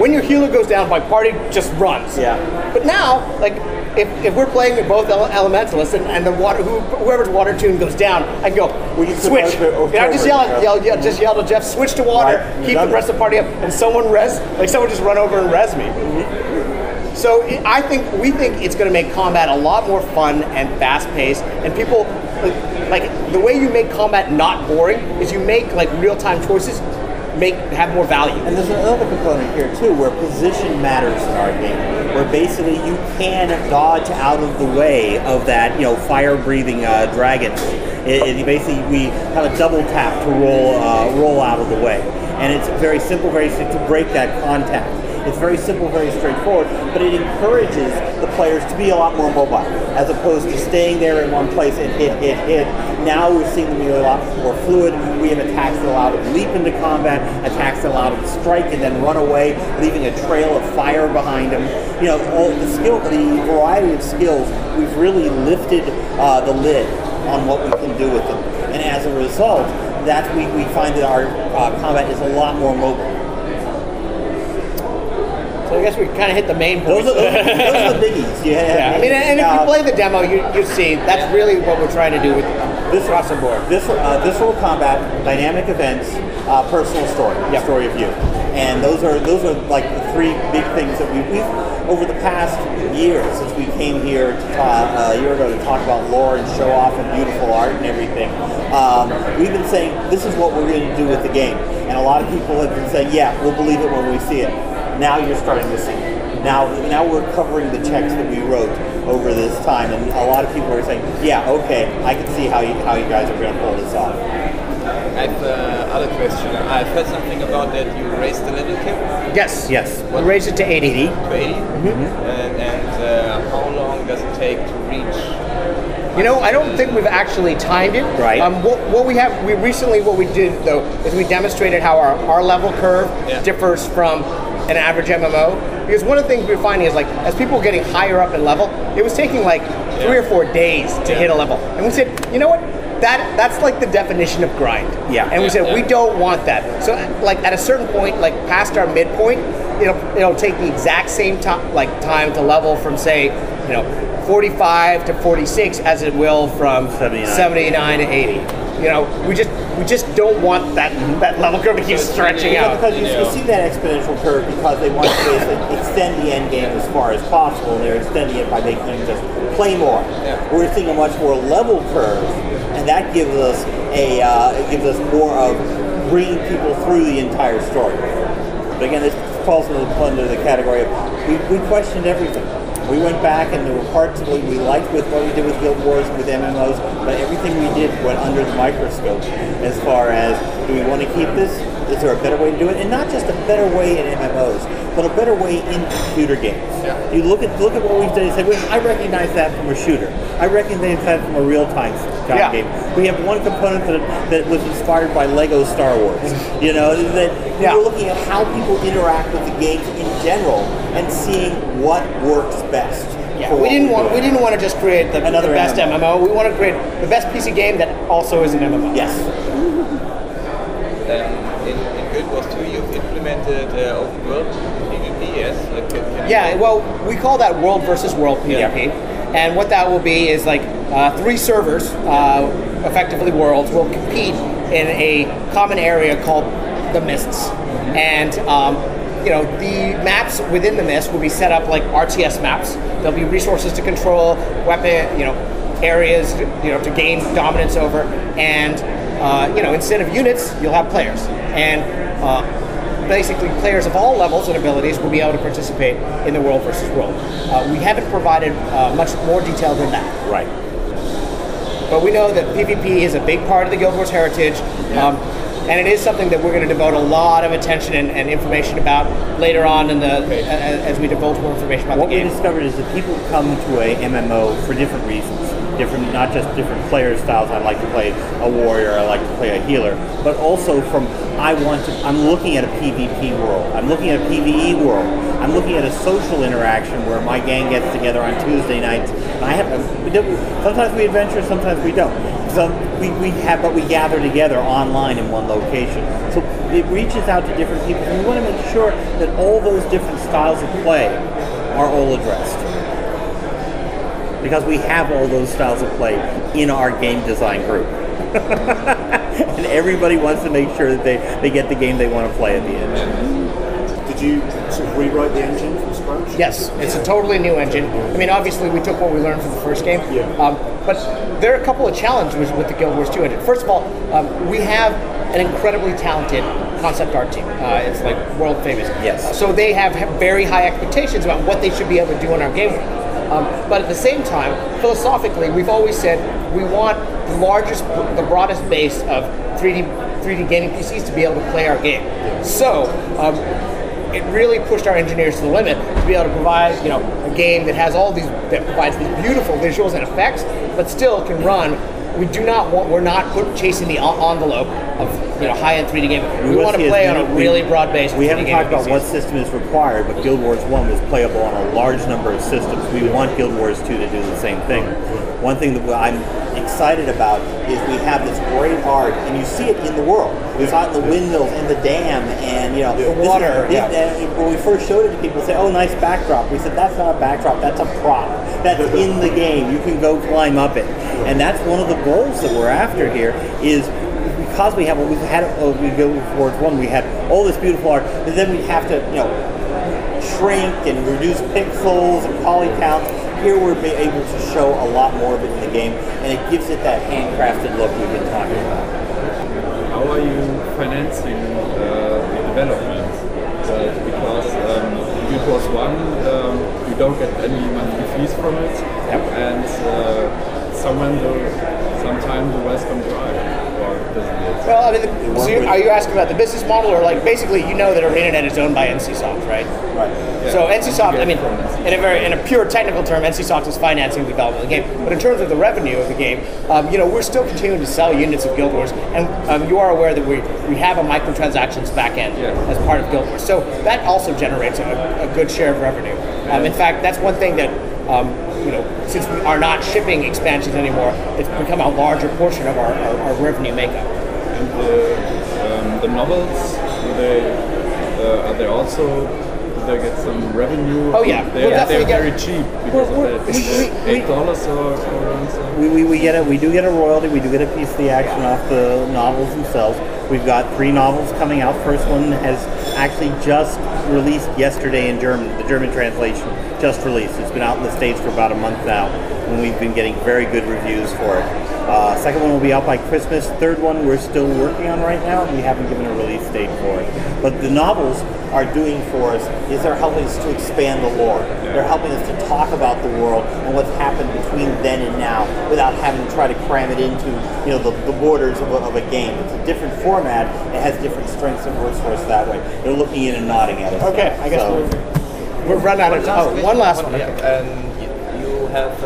when your healer goes down, my party just runs. Yeah. But now, like, if we're playing with both elementalists and the whoever's water tune goes down, I can go, switch. Just yell to Jeff, switch to water, keep the rest of the party up, and someone just run over and res me. Mm-hmm. So we think it's going to make combat a lot more fun and fast-paced, and people, like the way you make combat not boring is you make like real-time choices have more value. And there's another component here too, where position matters in our game, where basically you can dodge out of the way of that, fire-breathing dragon. Basically, we have a double tap to roll out of the way, and it's very simple, to break that contact. It's very simple, very straightforward, but it encourages the players to be a lot more mobile, as opposed to staying there in one place and hit. Now we're seeing them be a lot more fluid. We have attacks that allow them to leap into combat, attacks that allow them to strike and then run away, leaving a trail of fire behind them. All the variety of skills, we've really lifted the lid on what we can do with them. And as a result, we find that our combat is a lot more mobile. So I guess we kind of hit the main points. Those are the biggies. Yeah. I mean, and if you play the demo, you see that's really what we're trying to do with this across the board. Visceral combat, dynamic events, personal story, story of you, and those are like the three big things that we've over the past year since we came here a year ago to talk about lore and show off and beautiful art and everything. We've been saying this is what we're going to do with the game, and a lot of people have been saying, yeah, we'll believe it when we see it. Now you're starting to see it. Now we're covering the checks that we wrote over this time, and a lot of people are saying, yeah, okay, I can see how you guys are going to pull this off. I have another question. I've heard something about that you raised the level cap. Yes. We raised it to 80. To 80? Mm-hmm. And how long does it take to reach? I don't think we've actually timed it. Right. What we did though is we demonstrated how our level curve differs from an average MMO. Because one of the things we're finding is, like, as people were getting higher up in level, it was taking like 3 or 4 days to hit a level. And we said, you know what? That's like the definition of grind. Yeah. And we said we don't want that. So like at a certain point, like past our midpoint, it'll take the exact same time to level from, say, 45 to 46 as it will from 79 to 80. We just don't want that level curve to keep stretching out. Because you see that exponential curve because they want to basically extend the end game as far as possible, and they're extending it by making them just play more. Yeah. We're seeing a much more level curve, and that gives us more of bringing people through the entire story. But again, this falls under the category of we questioned everything. We went back, and there were parts of what we liked with what we did with Guild Wars and with MMOs, but everything we did went under the microscope as far as, do we want to keep this? Is there a better way to do it? And not just a better way in MMOs, but a better way in computer games. Yeah. You look at what we've done and say, wait, I recognize that from a shooter. I recognize that from a real-time game. We have one component that was inspired by Lego Star Wars. We're looking at how people interact with the games in general and seeing what works best. Yeah, we didn't want to just create the best MMO. We want to create the best PC game that also is an MMO. Yes. In Guild Wars 2, you've implemented open world PvP, yes? Yeah, well, we call that world versus world PvP. Yeah. And what that will be is like 3 servers, effectively worlds, will compete in a common area called the Mists. And the maps within the Mist will be set up like RTS maps. There'll be resources to control, weapon, areas, to gain dominance over, and instead of units, you'll have players, and basically players of all levels and abilities will be able to participate in the world versus world. We haven't provided much more detail than that. Right. But we know that PvP is a big part of the Guild Wars heritage. And it is something that we're going to devote a lot of attention and information about later on as we divulge more information about the game. What we discovered is that people come to a MMO for different reasons. Not just different player styles. I like to play a warrior, I like to play a healer, but also from I'm looking at a PvP world, I'm looking at a PvE world, I'm looking at a social interaction where my gang gets together on Tuesday nights, and sometimes we adventure, sometimes we don't. So we gather together online in one location. So it reaches out to different people, and we want to make sure that all those different styles of play are all addressed. Because we have all those styles of play in our game design group. And everybody wants to make sure that they get the game they want to play at the end. Did you sort of rewrite the engine from scratch? Yes, it's a totally new engine. I mean, obviously we took what we learned from the first game, but there are a couple of challenges with the Guild Wars 2 engine. First of all, we have an incredibly talented concept art team. It's like world famous. Yes. So they have very high expectations about what they should be able to do in our game. But at the same time, philosophically, we've always said we want the broadest base of 3D gaming PCs to be able to play our game. So it really pushed our engineers to the limit to be able to provide, a game that has that provides these beautiful visuals and effects, but still can run. We're not chasing the envelope of high-end 3D gaming. We want to play on a really broad base. We haven't talked about what system is required, but Guild Wars 1 was playable on a large number of systems. We want Guild Wars 2 to do the same thing. One thing that I'm excited about is we have this great art, and you see it in the world. We saw it in the windmills and the dam, and the water. And when we first showed it to people, say, "Oh, nice backdrop." We said, "That's not a backdrop. That's a prop. That's in the game. You can go climb up it." And that's one of the goals that we're after here. Is because we have what we've had. We go towards one. We had all this beautiful art, but then we have to, shrink and reduce pixels and poly counts. Here we're able to show a lot more of it in the game, and it gives it that handcrafted look we've been talking about. How are you financing the development? Because Guild Wars 1, you don't get any monthly fees from it, and sometime the rest come dry. Well, I mean, are you asking about the business model, or like basically that ArenaNet is owned by NCSoft, right? Right. Yeah. So NCSoft, I mean, in a pure technical term, NCSoft is financing the development of the game. But in terms of the revenue of the game, we're still continuing to sell units of Guild Wars, and you are aware that we have a microtransactions backend as part of Guild Wars. So that also generates a good share of revenue. In fact, that's one thing that. Since we are not shipping expansions anymore, it's become a larger portion of our revenue makeup. And the novels, are they also? Do they get some revenue? Oh yeah, they're very cheap because $8 or something. We do get a royalty. We do get a piece of the action off the novels themselves. We've got 3 novels coming out. First one has actually just released yesterday in German. The German translation just released. It's been out in the States for about a month now, and we've been getting very good reviews for it. Second one will be out by Christmas. Third one we're still working on right now, and we haven't given a release date for it. But the novels are doing for us is they're helping us to expand the lore. They're helping us to talk about the world and what's happened between then and now without having to try to cram it into the borders of a game. It's a different format. It has different strengths and works for us that way. They're looking in and nodding at us. Okay, I guess we've run out of time. Oh, one last one. You have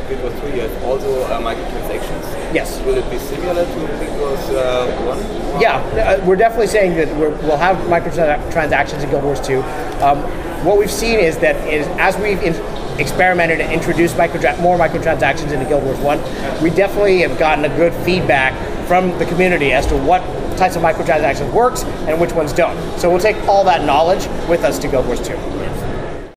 Guild Wars 3, you have also microtransactions. Yes. Will it be similar to Guild Wars 1? Yeah, we're definitely saying that we'll have microtransactions in Guild Wars 2. What we've seen is that as we've experimented and introduced more microtransactions into Guild Wars 1, we definitely have gotten a good feedback from the community as to what types of microtransactions works and which ones don't. So we'll take all that knowledge with us to Guild Wars 2.